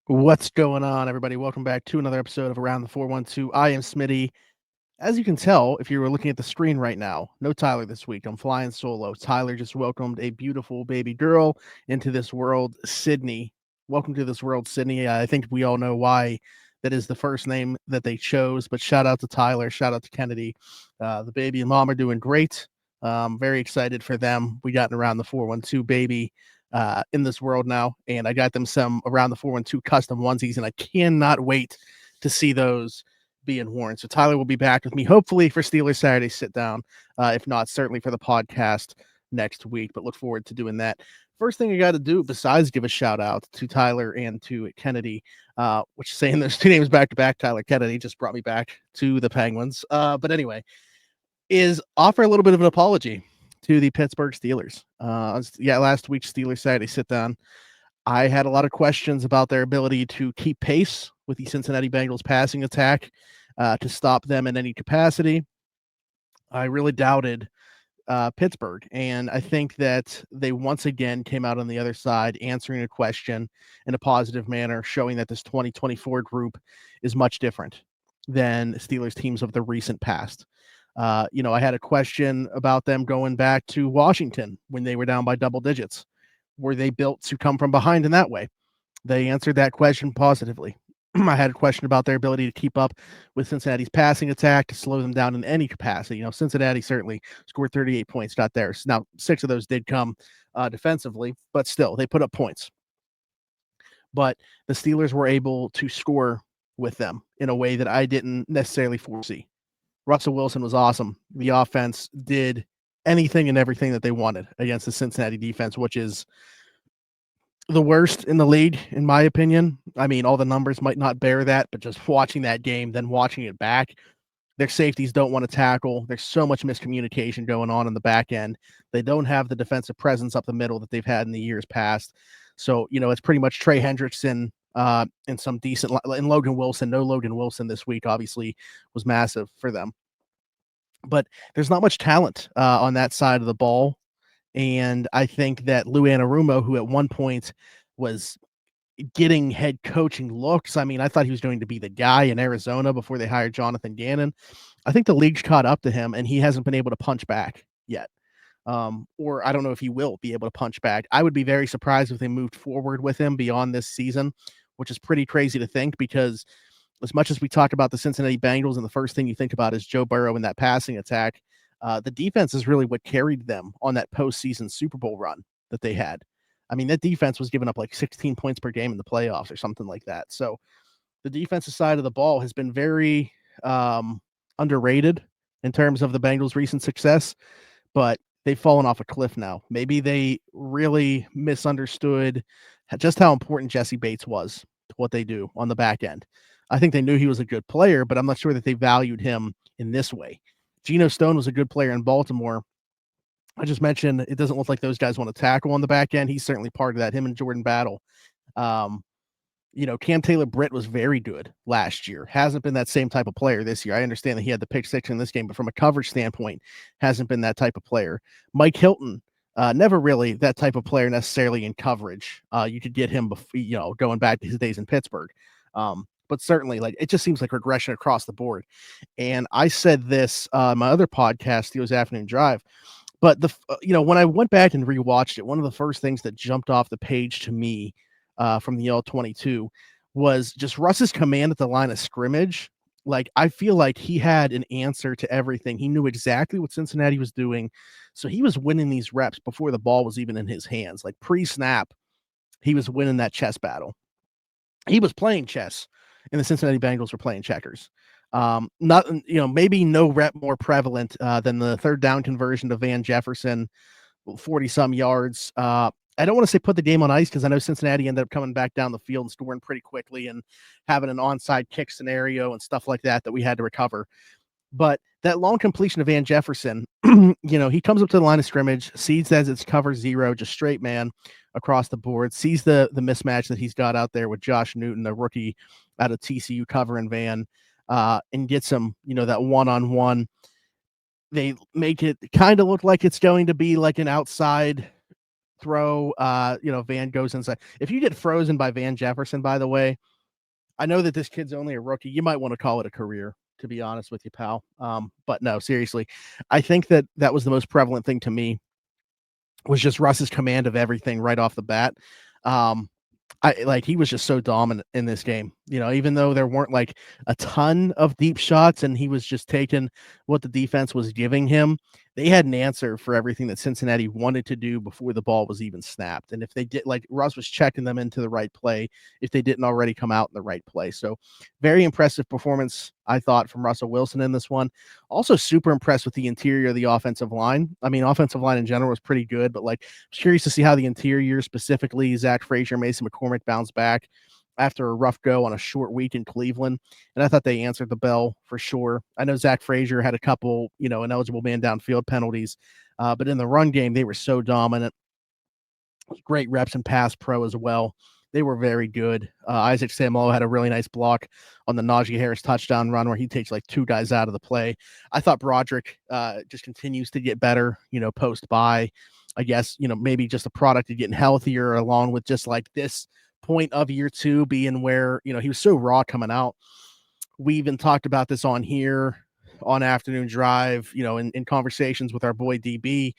What's going on, everybody? Welcome back to another episode of Around the 412. I am Smitty. As you can tell, if you were looking at the screen right now, no Tyler this week. I'm flying solo. Tyler just welcomed a beautiful baby girl into this world, Sydney. Welcome to this world, Sydney. I think we all know why that is the first name that they chose, but shout out to Tyler. Shout out to Kennedy. The baby and mom are doing great. Very excited for them. We got Around the 412 baby in this world now, and I got them some Around the 412 custom onesies, and I cannot wait to see those being worn. So Tyler will be back with me, hopefully for Steelers Saturday sit down. If not, certainly for the podcast next week, but look forward to doing that. First thing I got to do, besides give a shout out to Tyler and to Kennedy, which saying those two names back to back, Tyler Kennedy, just brought me back to the Penguins. But anyway, is offer a little bit of an apology to the Pittsburgh Steelers. Last week's Steelers Saturday sit down, I had a lot of questions about their ability to keep pace with the Cincinnati Bengals passing attack, to stop them in any capacity. I really doubted Pittsburgh, and I think that they once again came out on the other side answering a question in a positive manner, showing that this 2024 group is much different than Steelers teams of the recent past. I had a question about them going back to Washington when they were down by double digits. Were they built to come from behind in that way? They answered that question positively. I had a question about their ability to keep up with Cincinnati's passing attack, to slow them down in any capacity. Cincinnati certainly scored 38 points, not theirs. Now, 6 of those did come defensively, but still, they put up points. But the Steelers were able to score with them in a way that I didn't necessarily foresee. Russell Wilson was awesome. The offense did anything and everything that they wanted against the Cincinnati defense, which is the worst in the league, in my opinion. I mean, all the numbers might not bear that, but just watching that game, then watching it back, their safeties don't want to tackle. There's so much miscommunication going on in the back end. They don't have the defensive presence up the middle that they've had in the years past. So, it's pretty much Trey Hendrickson and some decent, and Logan Wilson. No Logan Wilson this week, obviously, was massive for them. But there's not much talent on that side of the ball. And I think that Lou Anarumo, who at one point was getting head coaching looks, I mean, I thought he was going to be the guy in Arizona before they hired Jonathan Gannon. I think the league's caught up to him, and he hasn't been able to punch back yet. Or I don't know if he will be able to punch back. I would be very surprised if they moved forward with him beyond this season, which is pretty crazy to think, because as much as we talk about the Cincinnati Bengals, and the first thing you think about is Joe Burrow and that passing attack, the defense is really what carried them on that postseason Super Bowl run that they had. I mean, that defense was giving up like 16 points per game in the playoffs or something like that. So the defensive side of the ball has been very underrated in terms of the Bengals' recent success, but they've fallen off a cliff now. Maybe they really misunderstood just how important Jesse Bates was to what they do on the back end. I think they knew he was a good player, but I'm not sure that they valued him in this way. Geno Stone was a good player in Baltimore. I just mentioned it doesn't look like those guys want to tackle on the back end. He's certainly part of that. Him and Jordan Battle. Cam Taylor-Britt was very good last year. Hasn't been that same type of player this year. I understand that he had the pick six in this game, but from a coverage standpoint, hasn't been that type of player. Mike Hilton, never really that type of player necessarily in coverage. You could get him, going back to his days in Pittsburgh. But certainly, it just seems like regression across the board. And I said this my other podcast, Steelers Afternoon Drive. But when I went back and rewatched it, one of the first things that jumped off the page to me from the L22 was just Russ's command at the line of scrimmage. I feel like he had an answer to everything. He knew exactly what Cincinnati was doing. So he was winning these reps before the ball was even in his hands. Pre-snap, he was winning that chess battle. He was playing chess, and the Cincinnati Bengals were playing checkers. Maybe no rep more prevalent than the third down conversion to Van Jefferson, 40-some yards. I don't want to say put the game on ice, because I know Cincinnati ended up coming back down the field and scoring pretty quickly and having an onside kick scenario and stuff like that we had to recover. But that long completion of Van Jefferson, he comes up to the line of scrimmage, sees as it's cover zero, just straight man across the board, sees the mismatch that he's got out there with Josh Newton, a rookie out of TCU covering Van, and gets him, that one-on-one. They make it kind of look like it's going to be like an outside throw. Van goes inside. If you get frozen by Van Jefferson, by the way, I know that this kid's only a rookie. You might want to call it a career, to be honest with you, pal. But no, seriously, I think that was the most prevalent thing to me was just Russ's command of everything right off the bat. Um, he was just so dominant in this game, even though there weren't like a ton of deep shots and he was just taking what the defense was giving him. They had an answer for everything that Cincinnati wanted to do before the ball was even snapped. And if they did, like Russ was checking them into the right play, if they didn't already come out in the right play. So very impressive performance, I thought, from Russell Wilson in this one. Also super impressed with the interior of the offensive line. I mean, offensive line in general was pretty good, but like, I was curious to see how the interior, specifically Zach Frazier, Mason McCormick, bounced back after a rough go on a short week in Cleveland. And I thought they answered the bell for sure. I know Zach Frazier had a couple, ineligible man downfield penalties, but in the run game, they were so dominant. Great reps and pass pro as well. They were very good. Isaac Seumalo had a really nice block on the Najee Harris touchdown run where he takes like two guys out of the play. I thought Broderick just continues to get better, post bye. I guess, maybe just a product of getting healthier along with just like this point of year two being where, he was so raw coming out. We even talked about this on here on Afternoon Drive, in conversations with our boy DB.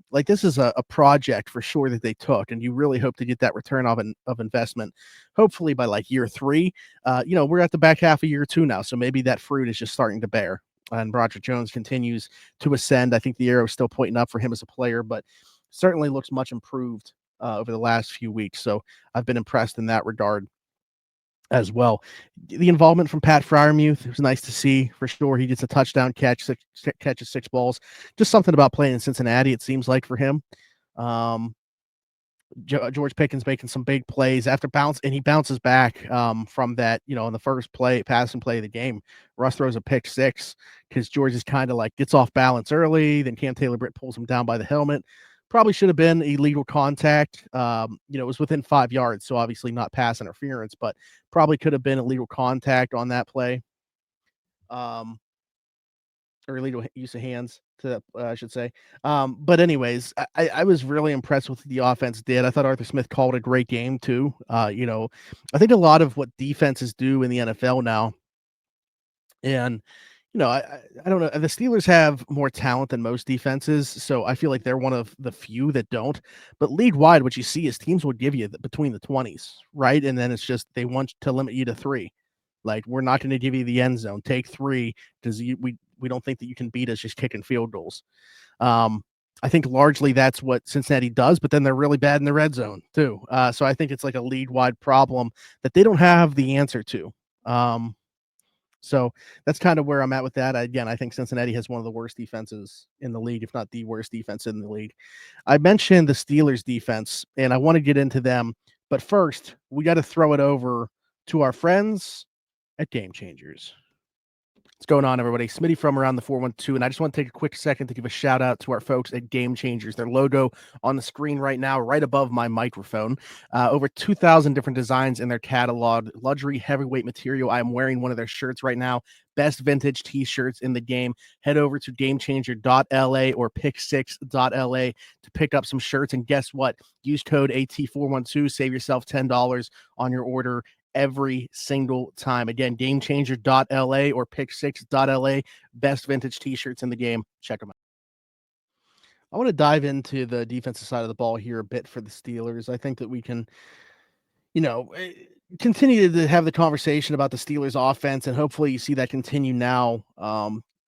Like this is a project for sure that they took, and you really hope to get that return of investment, hopefully by like year three. We're at the back half of year two now, so maybe that fruit is just starting to bear. And Broderick Jones continues to ascend. I think the arrow is still pointing up for him as a player, but certainly looks much improved over the last few weeks. So I've been impressed in that regard as well. The involvement from Pat Freiermuth, it was nice to see for sure. He gets a touchdown catch, catches 6 balls. Just something about playing in Cincinnati, it seems like, for him. George Pickens making some big plays after bounce, and he bounces back from that, in the first passing play of the game. Russ throws a pick 6 because George is kind of like gets off balance early. Then Cam Taylor-Britt pulls him down by the helmet. Probably should have been illegal contact. It was within 5 yards, so obviously not pass interference, but probably could have been illegal contact on that play. Or illegal use of hands, I should say. But anyways, I was really impressed with what the offense did. I thought Arthur Smith called a great game too. I think a lot of what defenses do in the NFL now, and I don't know. The Steelers have more talent than most defenses, so I feel like they're one of the few that don't. But league wide, what you see is teams will give you between the 20s, right? And then it's just they want to limit you to 3. Like, we're not going to give you the end zone. Take 3 because we don't think that you can beat us just kicking field goals. I think largely that's what Cincinnati does, but then they're really bad in the red zone too. So I think it's like a league-wide problem that they don't have the answer to. So that's kind of where I'm at with that. Again, I think Cincinnati has one of the worst defenses in the league, if not the worst defense in the league. I mentioned the Steelers defense, and I want to get into them. But first, we got to throw it over to our friends at Game Changers. What's going on, everybody? Smitty from Around the 412, and I just want to take a quick second to give a shout out to our folks at Game Changers. Their logo on the screen right now, right above my microphone. Over 2,000 different designs in their catalog. Luxury heavyweight material. I am wearing one of their shirts right now. Best vintage t-shirts in the game. Head over to gamechanger.la or pick6.la to pick up some shirts. And guess what? Use code AT412. Save yourself $10 on your order every single time. Again, gamechanger.la or pick6.la. Best vintage t-shirts in the game. Check them out. I want to dive into the defensive side of the ball here a bit for the Steelers. I think that we can, continue to have the conversation about the Steelers offense, and hopefully you see that continue now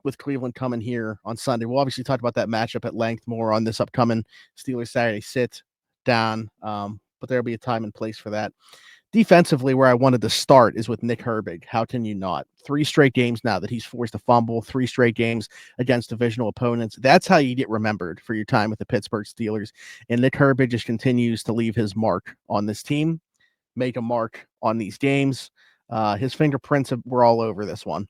with Cleveland coming here on Sunday. We'll obviously talk about that matchup at length more on this upcoming Steelers Saturday sit down, but there'll be a time and place for that. Defensively, where I wanted to start is with Nick Herbig. How can you not? 3 straight games now that he's forced a fumble, 3 straight games against divisional opponents. That's how you get remembered for your time with the Pittsburgh Steelers. And Nick Herbig just continues to leave his mark on this team, make a mark on these games. His fingerprints were all over this one.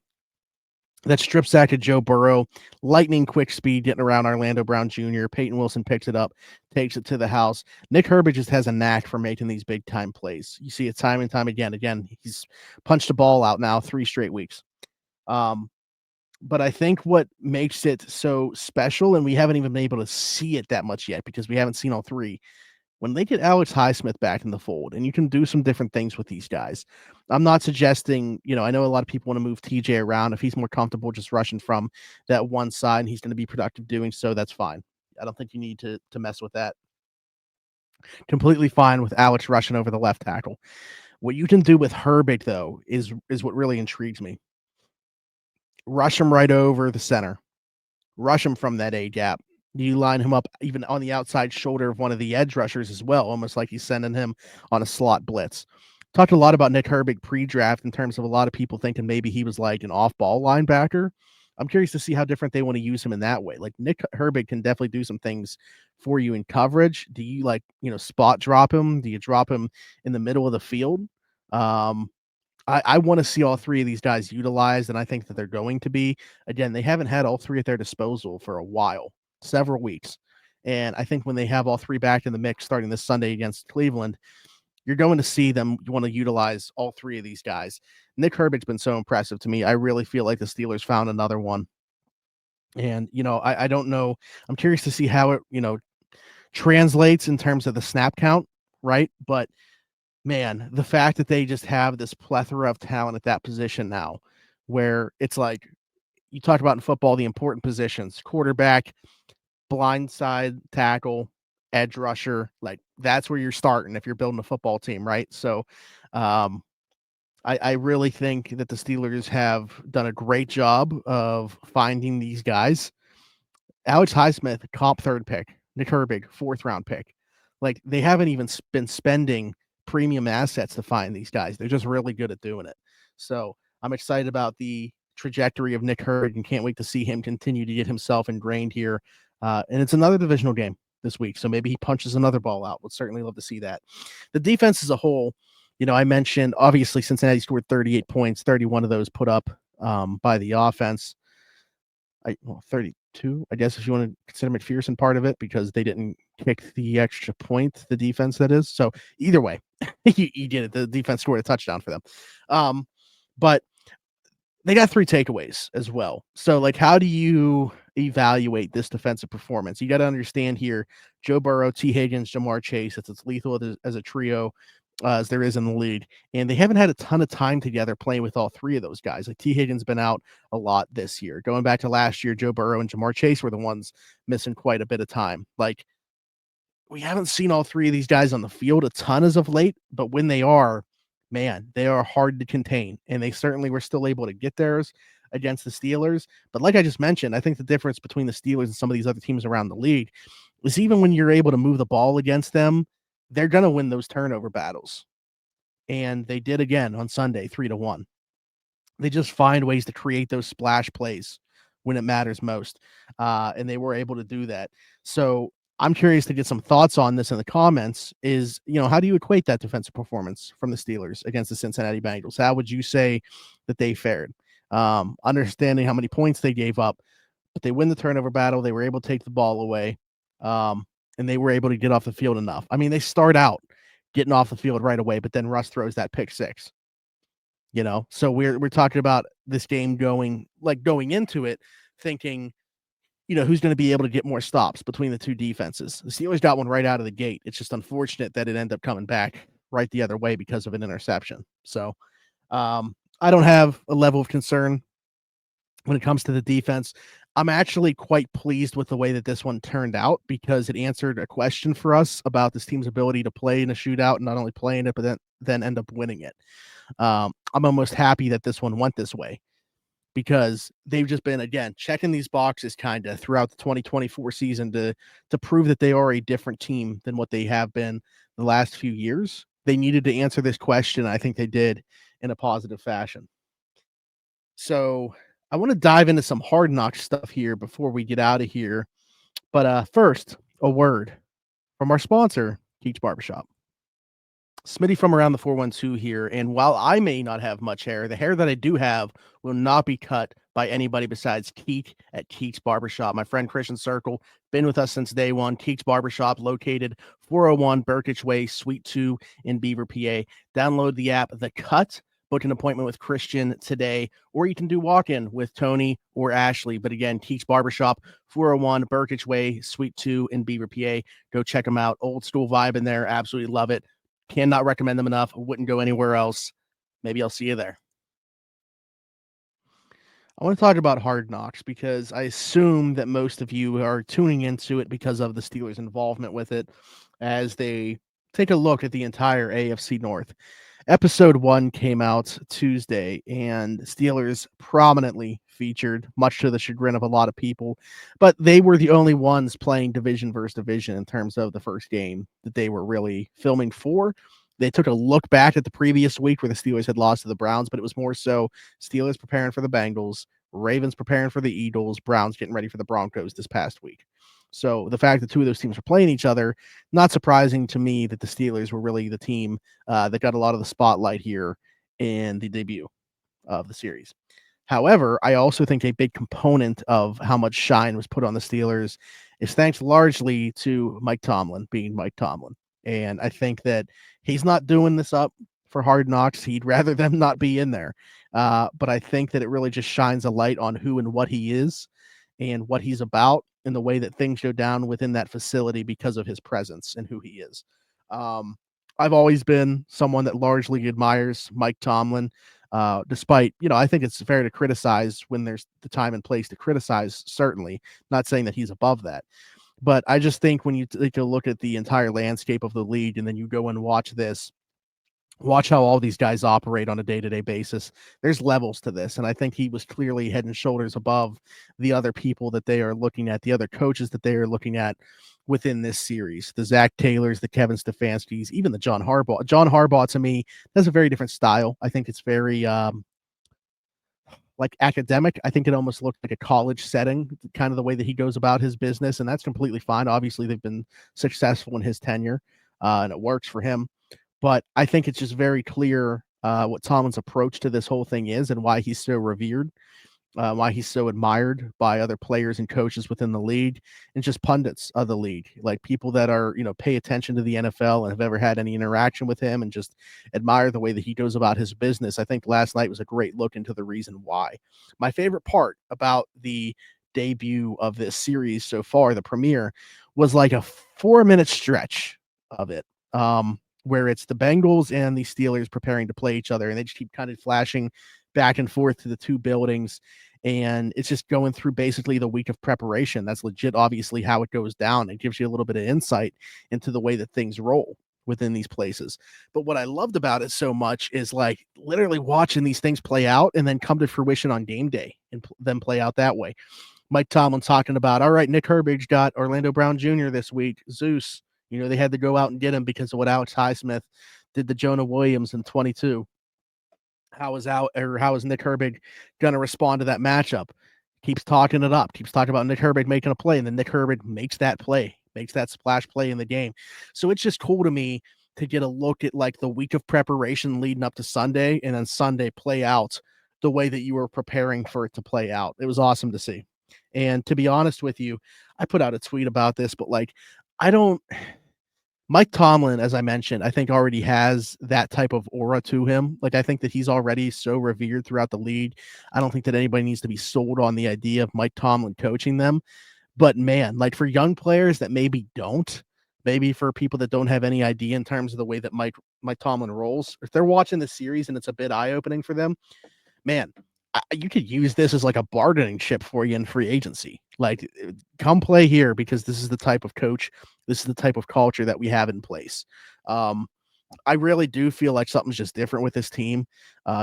That strip sack to Joe Burrow, lightning quick speed getting around Orlando Brown Jr. Peyton Wilson picks it up, takes it to the house. Nick Herbig just has a knack for making these big time plays. You see it time and time again. Again, he's punched a ball out now 3 straight weeks. But I think what makes it so special, and we haven't even been able to see it that much yet because we haven't seen all three, when they get Alex Highsmith back in the fold, and you can do some different things with these guys. I'm not suggesting, I know a lot of people want to move TJ around. If he's more comfortable just rushing from that one side and he's going to be productive doing so, that's fine. I don't think you need to mess with that. Completely fine with Alex rushing over the left tackle. What you can do with Herbig, though, is what really intrigues me. Rush him right over the center. Rush him from that A gap. You line him up even on the outside shoulder of one of the edge rushers as well, almost like he's sending him on a slot blitz. Talked a lot about Nick Herbig pre-draft in terms of a lot of people thinking maybe he was like an off-ball linebacker. I'm curious to see how different they want to use him in that way. Like Nick Herbig can definitely do some things for you in coverage. Do you spot drop him? Do you drop him in the middle of the field? I want to see all three of these guys utilized, and I think that they're going to be. Again, they haven't had all three at their disposal for a while, several weeks. And I think when they have all three back in the mix starting this Sunday against Cleveland, you're going to see them want to utilize all three of these guys. Nick Herbig's been so impressive to me. I really feel like the Steelers found another one. And, I don't know. I'm curious to see how it, translates in terms of the snap count, right? But man, the fact that they just have this plethora of talent at that position now, where it's like you talked about in football, the important positions, quarterback, blindside tackle, edge rusher, like that's where you're starting if you're building a football team, right? So I really think that the Steelers have done a great job of finding these guys. Alex Highsmith, comp third pick. Nick Herbig, fourth round pick. Like they haven't even been spending premium assets to find these guys. They're just really good at doing it. So I'm excited about the trajectory of Nick Herbig and can't wait to see him continue to get himself ingrained here. And it's another divisional game this week. So maybe he punches another ball out. Would certainly love to see that. The defense as a whole, I mentioned obviously Cincinnati scored 38 points, 31 of those put up by the offense. 32, I guess, if you want to consider McPherson part of it, because they didn't kick the extra point, the defense that is. So either way, you get it. The defense scored a touchdown for them. But they got 3 takeaways as well. So like, how do you evaluate this defensive performance? You got to understand here, Joe Burrow, T. Higgins, Ja'Marr Chase, it's as lethal as a trio as there is in the league. And they haven't had a ton of time together playing with all 3 of those guys. Like T. Higgins been out a lot this year. Going back to last year, Joe Burrow and Ja'Marr Chase were the ones missing quite a bit of time. Like we haven't seen all 3 of these guys on the field a ton as of late, but when they are, man, they are hard to contain. And they certainly were still able to get theirs against the Steelers. But like I just mentioned, I think the difference between the Steelers and some of these other teams around the league is even when you're able to move the ball against them, they're going to win those turnover battles. And they did again on Sunday, 3-1. They just find ways to create those splash plays when it matters most. And they were able to do that. So I'm curious to get some thoughts on this in the comments is, how do you equate that defensive performance from the Steelers against the Cincinnati Bengals? How would you say that they fared? Understanding how many points they gave up, but they win the turnover battle. They were able to take the ball away. And they were able to get off the field enough. I mean, they start out getting off the field right away, but then Russ throws that pick 6. So we're talking about this game going into it, thinking, who's going to be able to get more stops between the 2 defenses. The Steelers got one right out of the gate. It's just unfortunate that it ended up coming back right the other way because of an interception. So I don't have a level of concern when it comes to the defense. I'm actually quite pleased with the way that this one turned out because it answered a question for us about this team's ability to play in a shootout and not only playing it, but then end up winning it. I'm almost happy that this one went this way because they've just been, again, checking these boxes kind of throughout the 2024 season to prove that they are a different team than what they have been the last few years. They needed to answer this question. I think they did in a positive fashion. So I want to dive into some hard knock stuff here before we get out of here. But first, a word from our sponsor, Keats Barbershop. Smitty from Around the 412 here. And while I may not have much hair, the hair that I do have will not be cut by anybody besides Keat at Keats Barbershop. My friend Christian Circle, been with us since day one. Keats Barbershop, located 401 Burkitch Way, Suite 2 in Beaver, PA. Download the app, The Cut, book an appointment with Christian today, or you can do walk-in with Tony or Ashley. But again, Keeks Barbershop, 401 Burkitch Way, Suite 2 in Beaver, PA. Go check them out. Old school vibe in there. Absolutely love it. Cannot recommend them enough. Wouldn't go anywhere else. Maybe I'll see you there. I want to talk about Hard Knocks because I assume that most of you are tuning into it because of the Steelers' involvement with it as they take a look at the entire AFC North. Episode 1 came out Tuesday, and Steelers prominently featured, much to the chagrin of a lot of people. But they were the only ones playing division versus division in terms of the first game that they were really filming for. They took a look back at the previous week where the Steelers had lost to the Browns, but it was more so Steelers preparing for the Bengals, Ravens preparing for the Eagles, Browns getting ready for the Broncos this past week. So the fact that two of those teams were playing each other, not surprising to me that the Steelers were really the team that got a lot of the spotlight here in the debut of the series. However, I also think a big component of how much shine was put on the Steelers is thanks largely to Mike Tomlin being Mike Tomlin. And I think that he's not doing this up for Hard Knocks. He'd rather them not be in there. But I think that it really just shines a light on who and what he is and what he's about and the way that things go down within that facility because of his presence and who he is. I've always been someone that largely admires Mike Tomlin, despite, I think it's fair to criticize when there's the time and place to criticize, certainly. Not saying that he's above that. But I just think when you take a look at the entire landscape of the league and then you go and watch this, watch how all these guys operate on a day-to-day basis. There's levels to this, and I think he was clearly head and shoulders above the other people that they are looking at, the other coaches that they are looking at within this series. The Zach Taylors, the Kevin Stefanskis, even the John Harbaugh. John Harbaugh, to me, has a very different style. I think it's very like academic. I think it almost looked like a college setting, kind of the way that he goes about his business, and that's completely fine. Obviously, they've been successful in his tenure, and it works for him. But I think it's just very clear what Tomlin's approach to this whole thing is and why he's so revered, why he's so admired by other players and coaches within the league and just pundits of the league, like people that are, pay attention to the NFL and have ever had any interaction with him and just admire the way that he goes about his business. I think last night was a great look into the reason why. My favorite part about the debut of this series so far, the premiere, was like a 4-minute stretch of it. Where it's the Bengals and the Steelers preparing to play each other, and they just keep kind of flashing back and forth to the two buildings, and it's just going through basically the week of preparation. That's legit, obviously, how it goes down. It gives you a little bit of insight into the way that things roll within these places. But what I loved about it so much is like literally watching these things play out and then come to fruition on game day and then play out that way. Mike Tomlin talking about, all right, Nick Herbig got Orlando Brown Jr. this week, Zeus. They had to go out and get him because of what Alex Highsmith did to Jonah Williams in 22. How is Nick Herbig going to respond to that matchup? Keeps talking it up, keeps talking about Nick Herbig making a play, and then Nick Herbig makes that play, makes that splash play in the game. So it's just cool to me to get a look at like the week of preparation leading up to Sunday and then Sunday play out the way that you were preparing for it to play out. It was awesome to see. And to be honest with you, I put out a tweet about this, but like, Mike Tomlin, as I mentioned, I think already has that type of aura to him. Like, I think that he's already so revered throughout the league. I don't think that anybody needs to be sold on the idea of Mike Tomlin coaching them. But man, like for young players that maybe don't, maybe for people that don't have any idea in terms of the way that Mike Tomlin rolls, if they're watching the series and it's a bit eye-opening for them, man, you could use this as like a bargaining chip for you in free agency. Like, come play here because this is the type of coach, this is the type of culture that we have in place. I really do feel like something's just different with this team.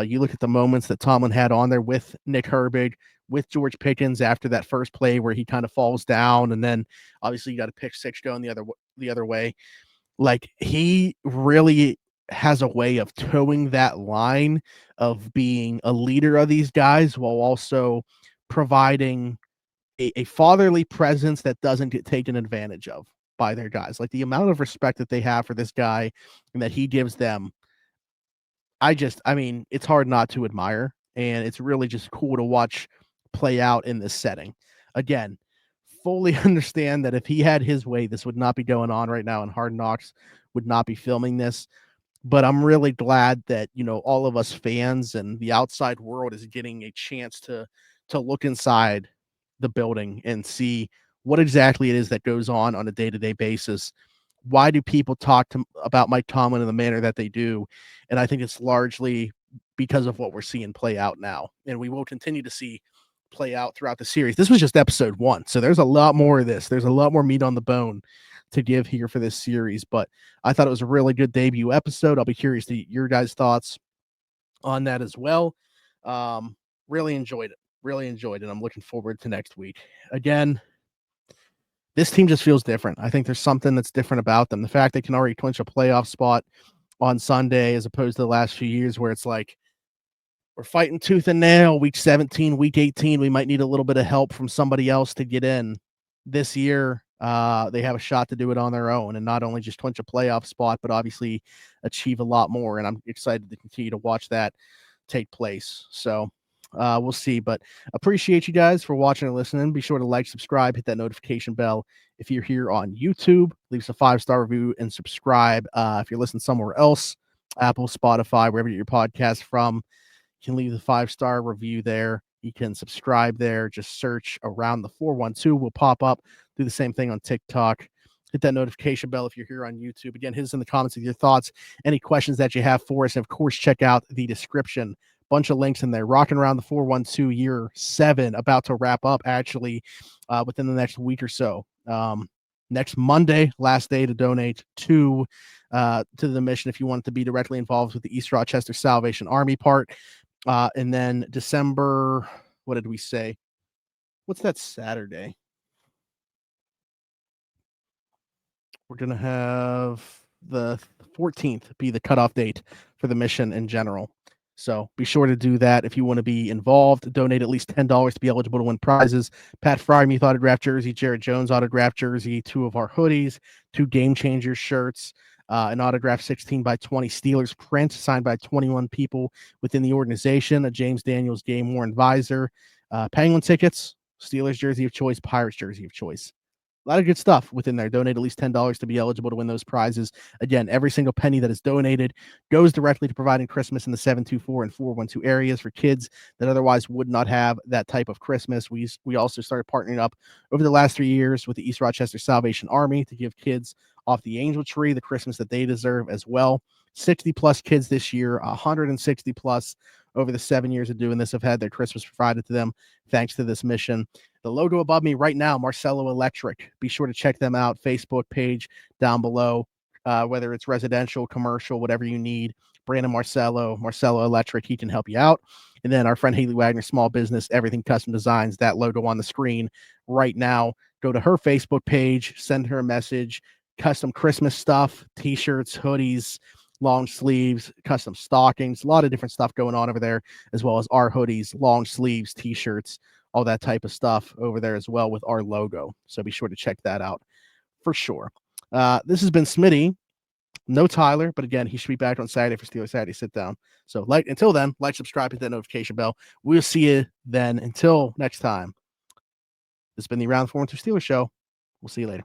You look at the moments that Tomlin had on there with Nick Herbig, with George Pickens after that first play where he kind of falls down, and then obviously you got a pick six going the other way. Like, he really has a way of towing that line of being a leader of these guys while also providing a fatherly presence that doesn't get taken advantage of by their guys. Like the amount of respect that they have for this guy and that he gives them, it's hard not to admire. And it's really just cool to watch play out in this setting. Again, fully understand that if he had his way, this would not be going on right now, and Hard Knocks would not be filming this. but I'm really glad that, all of us fans and the outside world is getting a chance to look inside the building and see what exactly it is that goes on a day-to-day basis. Why do people talk about Mike Tomlin in the manner that they do? And I think it's largely because of what we're seeing play out now. And we will continue to see play out throughout the series. This was just episode 1. So there's a lot more of this. There's a lot more meat on the bone to give here for this series, but I thought it was a really good debut episode. I'll be curious to your guys' thoughts on that as well. Really enjoyed it. Really enjoyed it. I'm looking forward to next week. Again, this team just feels different. I think there's something that's different about them. The fact they can already clinch a playoff spot on Sunday as opposed to the last few years where it's like we're fighting tooth and nail week 17, week 18. We might need a little bit of help from somebody else to get in. This year, they have a shot to do it on their own and not only just clinch a playoff spot, but obviously achieve a lot more. And I'm excited to continue to watch that take place. So we'll see, but appreciate you guys for watching and listening. Be sure to like, subscribe, hit that notification bell. If you're here on YouTube, leave us a 5-star review and subscribe. If you're listening somewhere else, Apple, Spotify, wherever you get your podcast from, you can leave the 5-star review there. You can subscribe there. Just search Around the 412. Will pop up. Do the same thing on TikTok. Hit that notification bell if you're here on YouTube. Again, hit us in the comments with your thoughts, any questions that you have for us. And of course, check out the description. Bunch of links in there. Rocking Around the 412 year 7, about to wrap up actually within the next week or so. Next Monday, last day to donate to the mission if you want to be directly involved with the East Rochester Salvation Army part. And then December, what did we say? What's that Saturday? We're going to have the 14th be the cutoff date for the mission in general. So be sure to do that if you want to be involved. Donate at least $10 to be eligible to win prizes. Pat Frymuth autographed jersey, Jared Jones autographed jersey, 2 of our hoodies, 2 Game Changers shirts, an autographed 16 by 20 Steelers print signed by 21 people within the organization, a James Daniels game worn visor, Penguin tickets, Steelers jersey of choice, Pirates jersey of choice. A lot of good stuff within there. Donate at least $10 to be eligible to win those prizes. Again, every single penny that is donated goes directly to providing Christmas in the 724 and 412 areas for kids that otherwise would not have that type of Christmas. We also started partnering up over the last 3 years with the East Rochester Salvation Army to give kids off the Angel Tree the Christmas that they deserve as well. 60 plus kids this year, 160 plus over the 7 years of doing this have had their Christmas provided to them thanks to this mission. The logo above me right now, Marcello Electric. Be sure to check them out. Facebook page down below, whether it's residential, commercial, whatever you need. Brandon Marcello Electric, he can help you out. And then our friend Haley Wagner, small business, everything custom designs, that logo on the screen right now. Go to her Facebook page, send her a message. Custom Christmas stuff, t-shirts, hoodies, long sleeves, custom stockings, a lot of different stuff going on over there, as well as our hoodies, long sleeves, t-shirts, all that type of stuff over there as well with our logo. So be sure to check that out for sure. This has been Smitty. No Tyler, but again, he should be back on Saturday for Steelers Saturday Sit Down. So until then, subscribe, hit that notification bell. We'll see you then. Until next time, this has been the Around the 412 Steelers show. We'll see you later.